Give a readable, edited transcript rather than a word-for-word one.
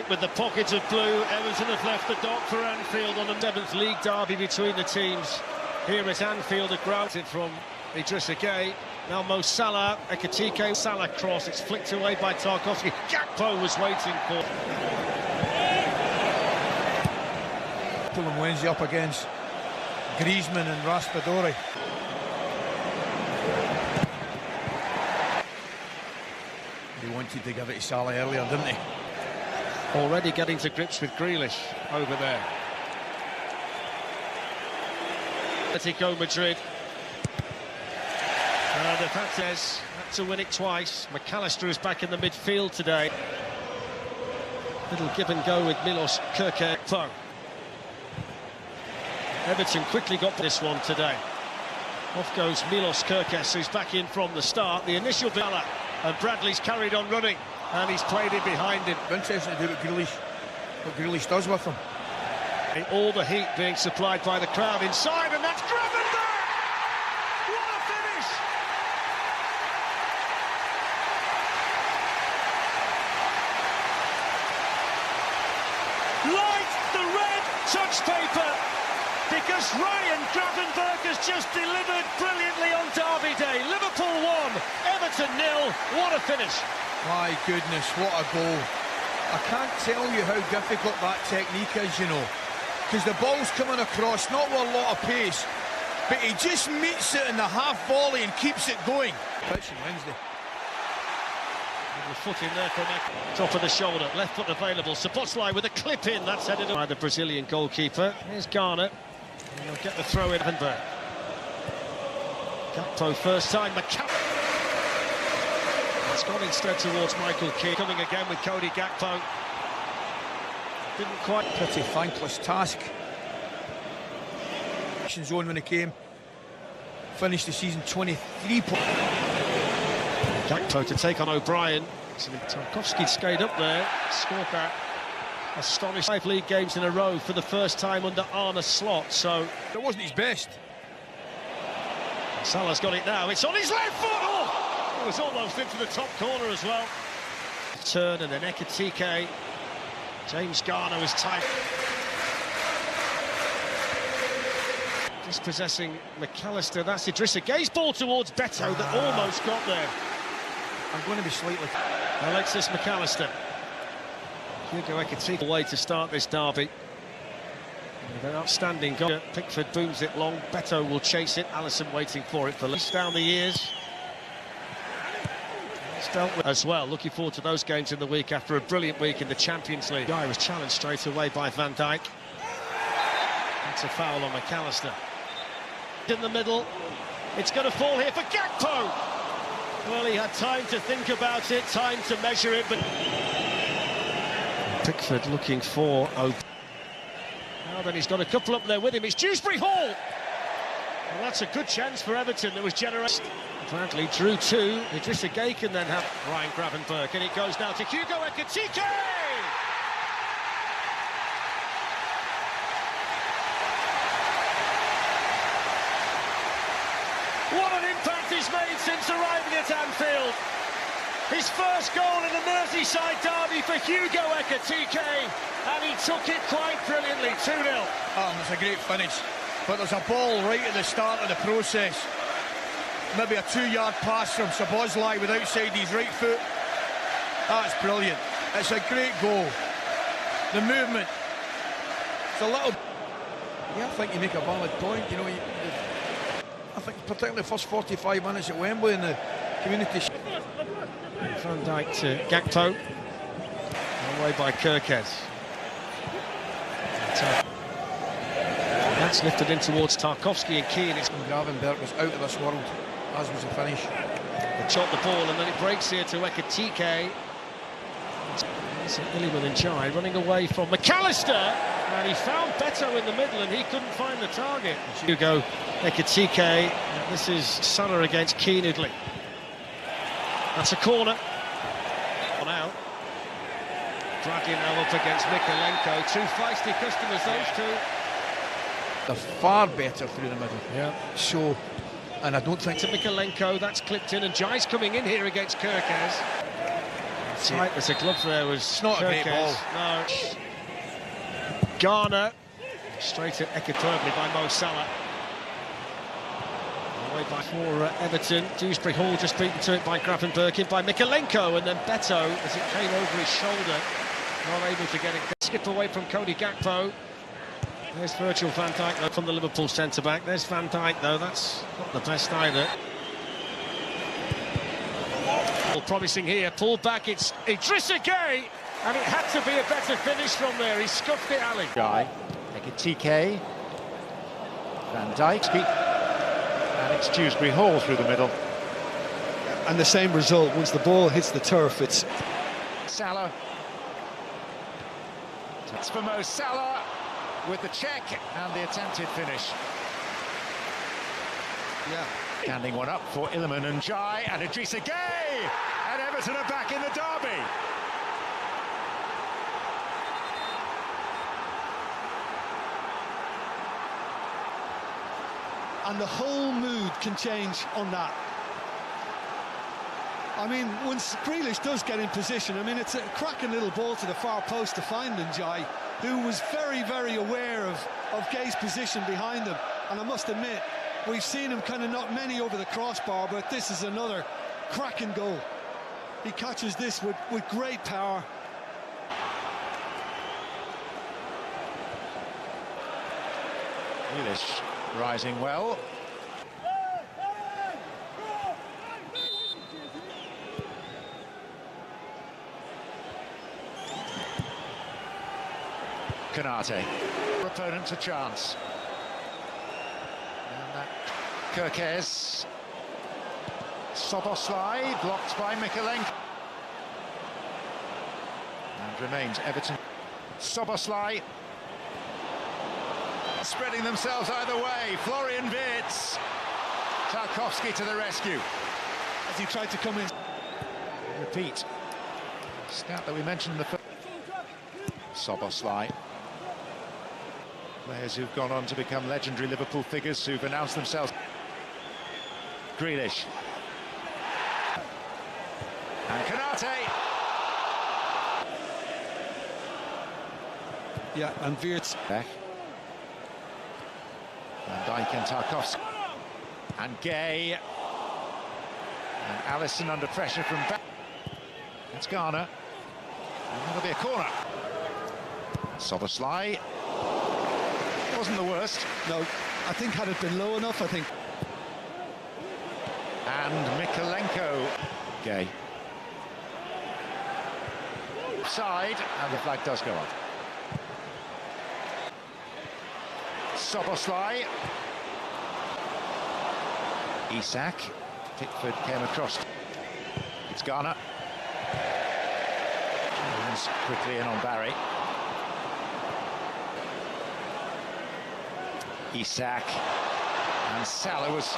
white with the pockets of blue. Everton have left the dock for Anfield on the 7th league derby between the teams here at Anfield. Granted from Idrissa Gueye. Now Mo Salah, Ekitike, Salah cross. It's flicked away by Tarkowski. Gakpo was waiting for. Fulham Wednesday up against Griezmann and Raspadori. They wanted to give it to Salah earlier, didn't they? Already getting to grips with Grealish over there. Atletico Madrid. The fact is, had to win it twice. McAllister is back in the midfield today. Little give and go with Milos Kerkez. Everton quickly got this one today. Off goes Milos Kerkez, who's back in from the start. The initial ball, and Bradley's carried on running, and he's played it behind him. Interesting to do what Grealish does with him. All the heat being supplied by the crowd inside, and that's Gravenberch! What a finish! Light the red touch paper, because Ryan Gravenberch has just delivered brilliantly on Derby Day. Liverpool 1, Everton 0. What a finish! My goodness, what a goal. I can't tell you how difficult that technique is, you know, because the ball's coming across, not with a lot of pace, but he just meets it in the half volley and keeps it going. Pitch on Wednesday. Little foot in there from top of the shoulder, left foot available. Szoboszlai with a clip in, that's headed by the Brazilian goalkeeper. Here's Garner, and he'll get the throw in. Gravenberch. Gakpo first time, it's gone instead towards Michael Keane. Coming again with Cody Gakpo. Didn't quite. Pretty thankless task. Zone when he came. Finished the season 23 points. Gakpo to take on O'Brien. Tarkowski skate up there, scored that. Astonishing 5 league games in a row for the first time under Arne Slot, so... It wasn't his best. Salah's got it now, it's on his left foot! Oh! It was almost into the top corner as well. Turn and then Ekitike. James Garner was tight. Dispossessing McAllister, that's Idrissa Gueye's ball towards Beto that almost got there. I'm going to be slightly... Alexis McAllister. Hugo Ekitike way to start this derby. With an outstanding goal. Pickford booms it long, Beto will chase it, Alisson waiting for it for least down the years. Dealt with as well. Looking forward to those games in the week after a brilliant week in the Champions League. Guy was challenged straight away by Van Dijk. That's a foul on McAllister. In the middle, it's going to fall here for Gakpo. Well, he had time to think about it, time to measure it, but Pickford looking for Now then, he's got a couple up there with him. It's Dewsbury Hall. Well, that's a good chance for Everton. That was generous. Bradley drew 2. Idrissa Gueye can then have Ryan Gravenberch, and it goes now to Hugo Ekitike! What an impact he's made since arriving at Anfield. His first goal in the Merseyside derby for Hugo Ekitike, and he took it quite brilliantly, 2-0. It's a great finish, but there's a ball right at the start of the process. Maybe a 2-yard pass from Szoboszlai with outside his right foot. That's brilliant. It's a great goal. The movement. It's a little... Yeah, I think you make a valid point. You know, I think particularly the first 45 minutes at Wembley in the community... Van Dijk to Gakpo. Away by Kerkez. That's lifted in towards Tarkowski and Keane. Gravenberch was out of this world, as was the finish. They chop the ball and then it breaks here to Ekitike. It's Iliman and Jai running away from McAllister, and he found Beto in the middle and he couldn't find the target. Hugo Ekitike. This is Salah against Keane Italy. That's a corner. On out. Bradley now up against Mykolenko. 2 feisty customers, those two. They're far better through the middle. Yeah. So, and I don't think... To Mykolenko, that's clipped in, and Jai's coming in here against Kerkez. Tight as a glove there was. It's not a great ball. No. Garner. Straight at Ekatorbli by Mo Salah. Away by for Everton. Dewsbury Hall just beaten to it by Gravenberch, by Mikalenko, and then Beto, as it came over his shoulder, not able to get it. Skip away from Cody Gakpo. There's Virgil van Dijk though, from the Liverpool centre-back. There's Van Dijk though, that's not the best either. Promising here, pulled back, it's Idrissa Gueye, and it had to be a better finish from there. He scuffed it, Ali. Ekatike, Van Dijk, and it's Dewsbury Hall through the middle. And the same result, once the ball hits the turf, it's... Salah. It's for Mo Salah with the check and the attempted finish. Yeah. Standing one up for Iliman and Jai, and Idrissa Gueye, and Everton are back in the derby. And the whole mood can change on that. I mean, once Grealish does get in position, I mean, it's a cracking little ball to the far post to find Njai, who was very, very aware of Gueye's position behind him. And I must admit, we've seen him kind of knock many over the crossbar, but this is another cracking goal. He catches this with great power. Grealish rising well. Kanate. Opponent a chance. And that Kirkes. Soboslai blocked by Mikalenko. And remains Everton. Soboslai. Spreading themselves either way. Florian Wirtz. Tarkowski to the rescue. As he tried to come in. Repeat. Stat that we mentioned in the first. Soboslai. Players who've gone on to become legendary Liverpool figures who've announced themselves. Grealish. And Kanate. Yeah, and Wirtz. Back. Van Dijk and Tarkowski. And Gueye. And Alisson under pressure from back. That's Garner. And that'll be a corner. Soboslai. Wasn't the worst. No, I think had it been low enough, I think. And Mikalenko. Gueye. Side, and the flag does go up. Soboslai. Isak. Pickford came across. It's Garner. Jones quickly in on Barry. Isak. And Salah was